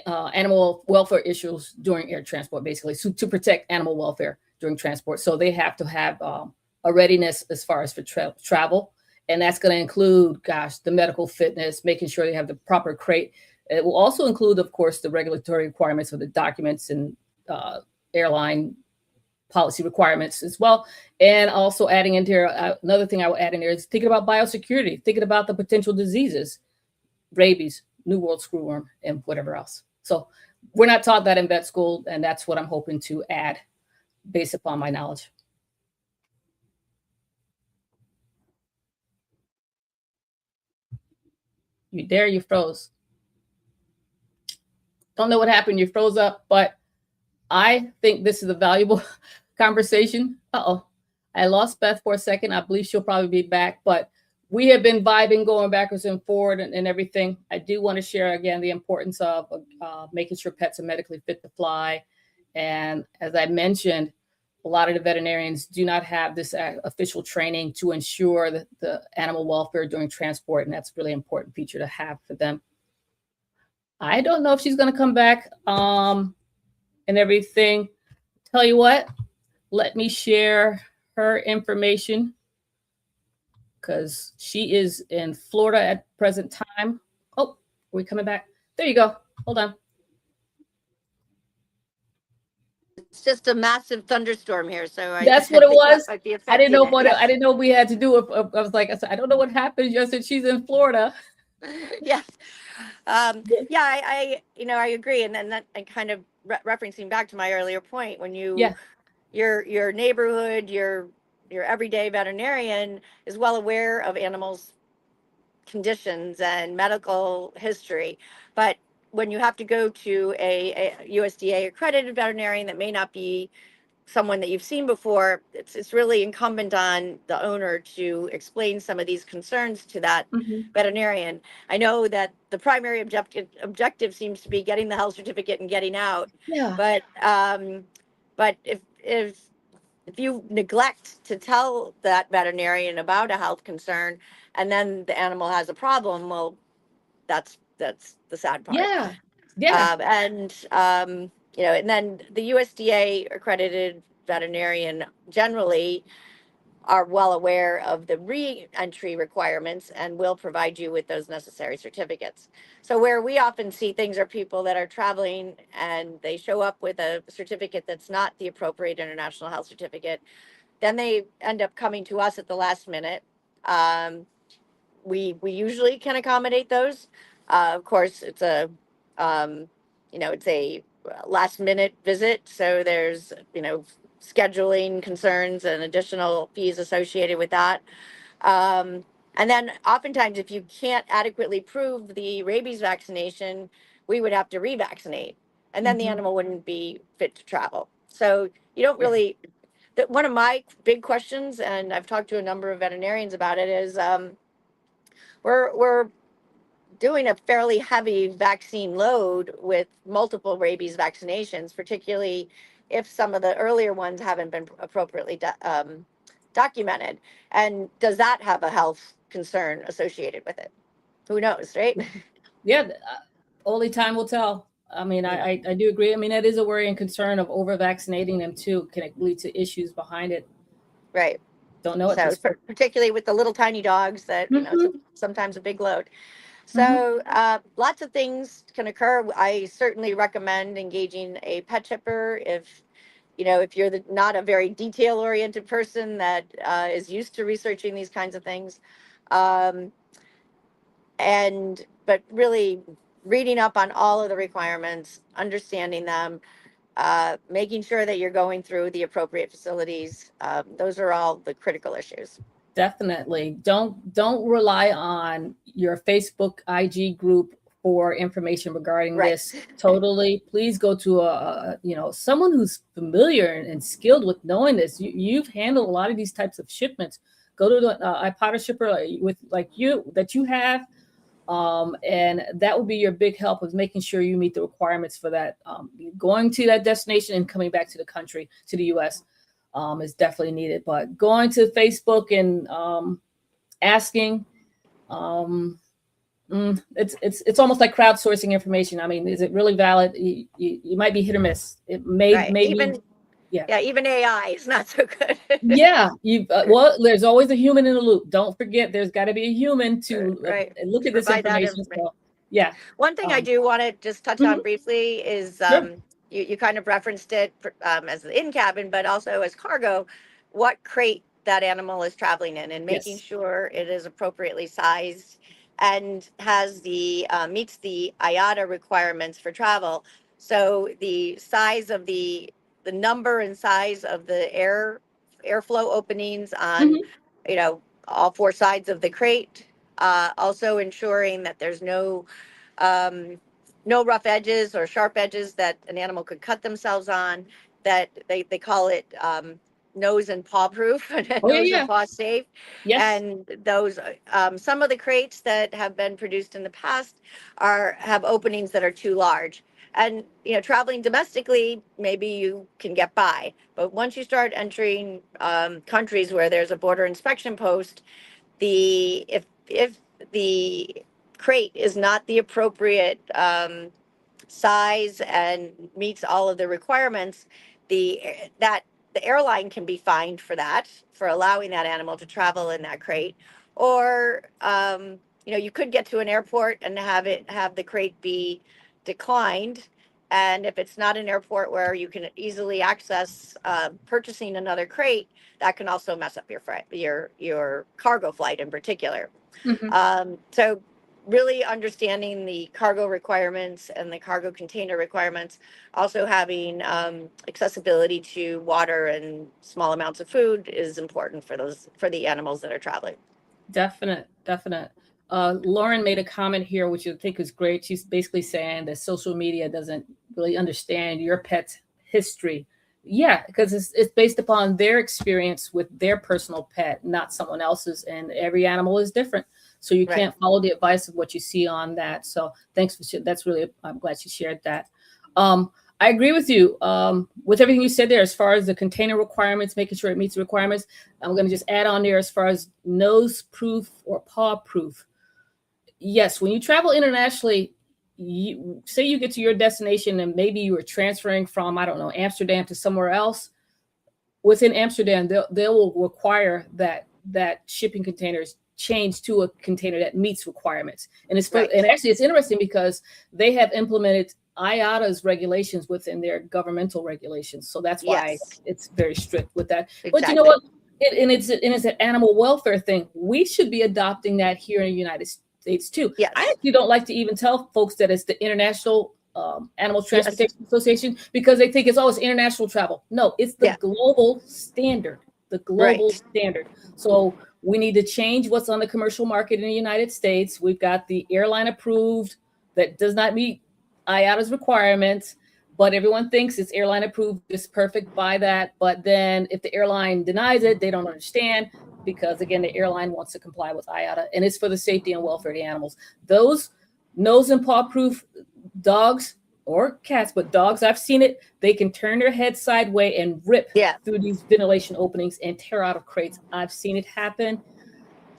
animal welfare issues during air transport, basically, to protect animal welfare during transport. So they have to have a readiness as far as for travel. And that's going to include, the medical fitness, making sure they have the proper crate. It will also include, of course, the regulatory requirements of the documents and airline policy requirements as well. And also adding into here, another thing I will add in there is thinking about biosecurity, thinking about the potential diseases, rabies, New World screwworm, and whatever else. So we're not taught that in vet school, and that's what I'm hoping to add based upon my knowledge. You froze. Don't know what happened. You froze up, but I think this is a valuable conversation. I lost Beth for a second. I believe she'll probably be back, but we have been vibing, going backwards and forward and everything. I do want to share again the importance of making sure pets are medically fit to fly. And as I mentioned, a lot of the veterinarians do not have this official training to ensure that the animal welfare during transport, and that's a really important feature to have for them. I don't know if she's going to come back and everything. Tell you what, let me share her information because she is in Florida at present time. Oh, are we coming back? There you go. Hold on. It's just a massive thunderstorm here, so that's what it was. I didn't know what I didn't know we had to do. I was like, I don't know what happened. You said she's in Florida. Yes. I agree, and then that, and kind of referencing back to my earlier point, when your neighborhood, your everyday veterinarian is well aware of animals' conditions and medical history, but when you have to go to a USDA accredited veterinarian that may not be someone that you've seen before, it's really incumbent on the owner to explain some of these concerns to that veterinarian. I know that the primary objective seems to be getting the health certificate and getting out. Yeah. But if you neglect to tell that veterinarian about a health concern and then the animal has a problem, well, that's the sad part. Yeah. And then the USDA accredited veterinarian generally are well aware of the re-entry requirements and will provide you with those necessary certificates. So where we often see things are people that are traveling and they show up with a certificate that's not the appropriate international health certificate, then they end up coming to us at the last minute. We usually can accommodate those. Of course, it's a last minute visit, so there's scheduling concerns and additional fees associated with that. And then oftentimes, if you can't adequately prove the rabies vaccination, we would have to revaccinate, and then the animal wouldn't be fit to travel. So you don't really. One of my big questions, and I've talked to a number of veterinarians about it, is we're doing a fairly heavy vaccine load with multiple rabies vaccinations, particularly if some of the earlier ones haven't been appropriately documented. And does that have a health concern associated with it? Who knows, right? Yeah, only time will tell. I mean, I do agree. I mean, that is a worry and concern of over vaccinating them too. Can it lead to issues behind it? Right. Don't know. So particularly with the little tiny dogs that, sometimes a big load. So lots of things can occur. I certainly recommend engaging a pet chipper if you're not a very detail-oriented person that is used to researching these kinds of things. But really reading up on all of the requirements, understanding them, making sure that you're going through the appropriate facilities. Those are all the critical issues. Definitely. Don't rely on your Facebook IG group for information regarding Right. this. Totally. Please go to someone who's familiar and skilled with knowing this. You've handled a lot of these types of shipments. Go to the iPod shipper with like you that you have, and that would be your big help of making sure you meet the requirements for that. Going to that destination and coming back to the country, to the U.S. Is definitely needed. But going to Facebook and asking, um, it's almost like crowdsourcing information. I mean, is it really valid? You might be hit or miss. It may Right. maybe Even, yeah. yeah, even AI is not so good. Yeah, you well, there's always a human in the loop. Don't forget, there's got to be a human to Right. look To at this provide that information. information. So, yeah, One thing I um, do want to just touch mhm, on briefly is sure, you kind of referenced it as the in cabin, but also as cargo, what crate that animal is traveling in, and making yes, sure it is appropriately sized and has the meets the IATA requirements for travel. So the size of the number and size of the airflow openings on, hmm you know, all four sides of the crate. Also ensuring that there's um, no rough edges or sharp edges that an animal could cut themselves on, that they call it nose and paw proof, oh yeah, nose and yeah, paw safe. yes, And those, some of the crates that have been produced in the past have openings that are too large. And, you know, traveling domestically, maybe you can get by. But once you start entering countries where there's a border inspection post, if the crate is not the appropriate size and meets all of the requirements, the that the airline can be fined for that, for allowing that animal to travel in that crate. Or you know, you could get to an airport and have the crate be declined. And if it's not an airport where you can easily access purchasing another crate, that can also mess up your cargo flight in particular. hmm So really understanding the cargo requirements and the cargo container requirements, also having accessibility to water and small amounts of food is important for the animals that are traveling. definite, definite. Lauren made a comment here, which I think is great. She's basically saying that social media doesn't really understand your pet's history. Yeah, because it's based upon their experience with their personal pet, not someone else's, and every animal is different. So you Right. can't follow the advice of what you see on that. So thanks that's really, I'm glad you shared that. Um, I agree with you with everything you said there as far as the container requirements, making sure it meets the requirements. I'm going to just add on there as far as nose proof or paw proof. Yes, when you travel internationally, you say you get to your destination and maybe you were transferring from, I don't know, Amsterdam to somewhere else. Within Amsterdam, they will require that shipping containers change to a container that meets requirements. Right. And actually it's interesting because they have implemented IATA's regulations within their governmental regulations. So that's why Yes, it's very strict with that. But you know exactly. what? It's an animal welfare thing. We should be adopting that here in the United States too. I Yes. actually don't like to even tell folks that it's the International Animal Yes. Transportation Association because they think it's always international travel. No, it's the Yeah. global standard. The global Right. standard. So we need to change what's on the commercial market in the United States. We've got the airline approved that does not meet IATA's requirements, but everyone thinks it's airline approved, it's perfect by that. But then if the airline denies it, they don't understand because again, the airline wants to comply with IATA and it's for the safety and welfare of the animals. Those nose and paw proof dogs or cats, but dogs, I've seen it. They can turn their head sideways and rip Yeah. through these ventilation openings and tear out of crates. I've seen it happen.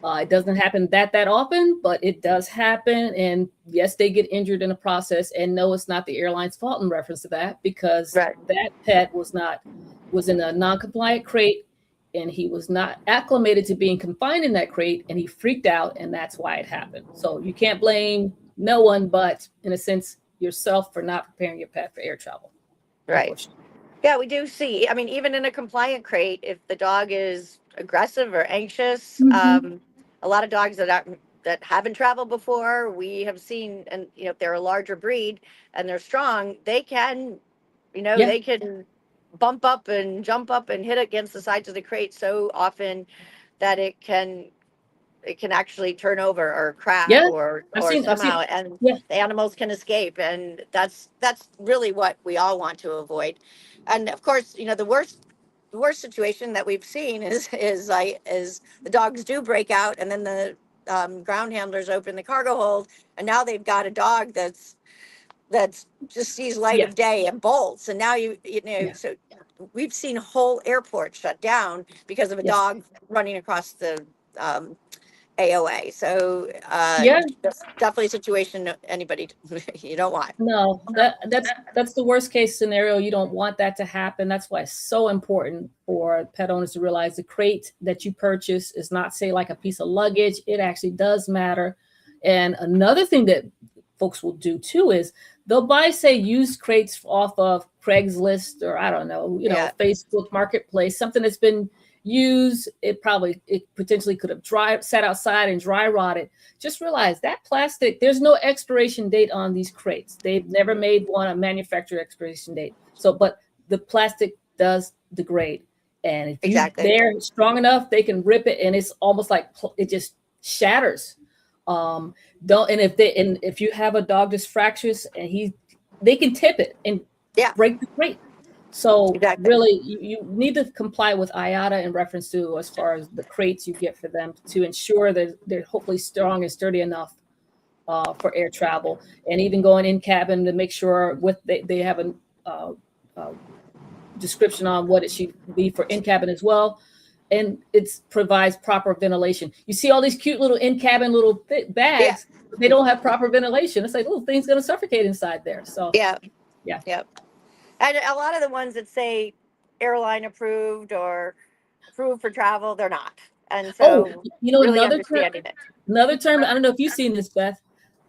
It doesn't happen that often, but it does happen. And yes, they get injured in the process. And no, it's not the airline's fault in reference to that because Right. that pet was in a non-compliant crate and he was not acclimated to being confined in that crate and he freaked out and that's why it happened. So you can't blame no one but in a sense yourself for not preparing your pet for air travel, Right. unfortunately. Yeah, we do see. I mean, even in a compliant crate, if the dog is aggressive or anxious, Mm-hmm. a lot of dogs that haven't traveled before, we have seen, and you know, if they're a larger breed and they're strong, they can, you know, Yeah. they can bump up and jump up and hit against the sides of the crate so often that it can actually turn over or Yeah, crack or I've seen, somehow, and yeah, the animals can escape, and that's really what we all want to avoid. And of course, the worst situation that we've seen is the dogs do break out, and then the ground handlers open the cargo hold, and now they've got a dog that's just sees light yeah, of day and bolts, and now yeah, so we've seen whole airports shut down because of a yes. dog running across the um, AOA. So Yeah, that's definitely a situation anybody you don't want. no, that's the worst case scenario. You don't want that to happen. That's why it's so important for pet owners to realize the crate that you purchase is not, say, like a piece of luggage. It actually does matter. And another thing that folks will do too is they'll buy, say, used crates off of Craigslist, or I don't know, Yeah, Facebook Marketplace, something that's been used. It potentially could have sat outside and dry rotted. Just realize that plastic, there's no expiration date on these crates. They've never made one a manufacturer expiration date. So, but the plastic does degrade. And if exactly. they're strong enough, they can rip it, and it's almost like it just shatters. Don't, and if you have a dog that's fractious and they can tip it and Yeah, break the crate. So exactly. really, you need to comply with IATA in reference to as far as the crates you get for them to ensure that they're hopefully strong and sturdy enough for air travel, and even going in cabin to make sure they have a uh, description on what it should be for in cabin as well. And it provides proper ventilation. You see all these cute little in cabin little Yeah, bags, but they don't have proper ventilation. It's like, oh, thing's going to suffocate inside there. So yeah, yeah. yeah. And a lot of the ones that say airline approved or approved for travel, they're not. And Oh, so really another term. understanding it. Another term. I don't know if you've seen this, Beth.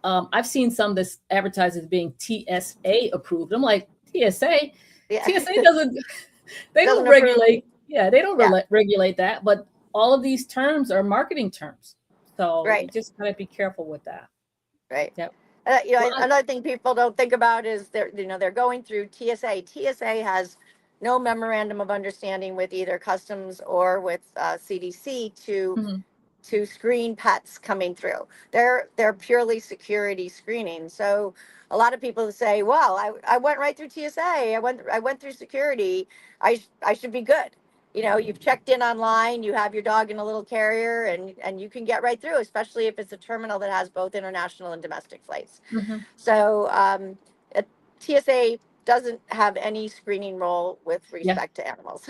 I've seen some that's advertised as being TSA approved. I'm like, TSA. Yeah, TSA doesn't. They doesn't don't approve. regulate. Yeah, they don't Yeah, regulate that. But all of these terms are marketing terms, so you right, just gotta be careful with that. right. Yep. You know, Well, another thing people don't think about is they're going through TSA. TSA has no memorandum of understanding with either customs or with CDC mhm. to screen pets coming through. They're purely security screening. So a lot of people say, "Well, I went right through TSA. I went through security. I should be good." You've checked in online. You have your dog in a little carrier, and you can get right through, especially if it's a terminal that has both international and domestic flights. Mhm. So TSA doesn't have any screening role with Yeah. respect to animals.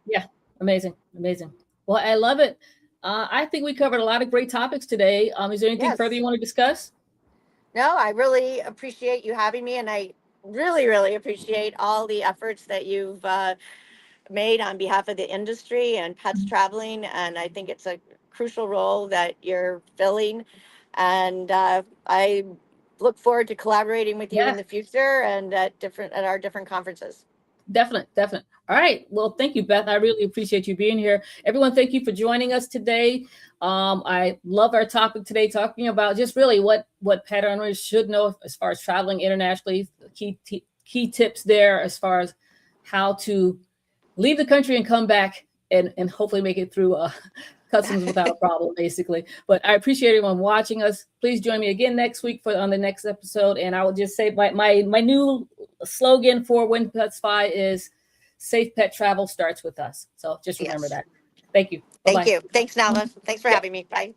Yeah. Amazing. Amazing. Well, I love it. I think we covered a lot of great topics today. Is there anything further Yes. you want to discuss? No, I really appreciate you having me, and I really, really appreciate all the efforts that you've made on behalf of the industry and pets traveling. And I think it's a crucial role that you're filling. And I look forward to collaborating with you Yeah. in the future and at our different conferences. Definitely, definitely. All right. Well, thank you, Beth. I really appreciate you being here. Everyone, thank you for joining us today. I love our topic today, talking about just really what pet owners should know as far as traveling internationally. Key tips there as far as how to leave the country and come back and hopefully make it through customs without a problem, basically. But I appreciate everyone watching us. Please join me again next week on the next episode. And I will just say my new slogan for When Pets Fly is "Safe pet travel starts with us." So just remember Yes. that. Thank you. Thank Bye-bye. you. Thanks, Nala. Thanks for Yeah. having me. Bye.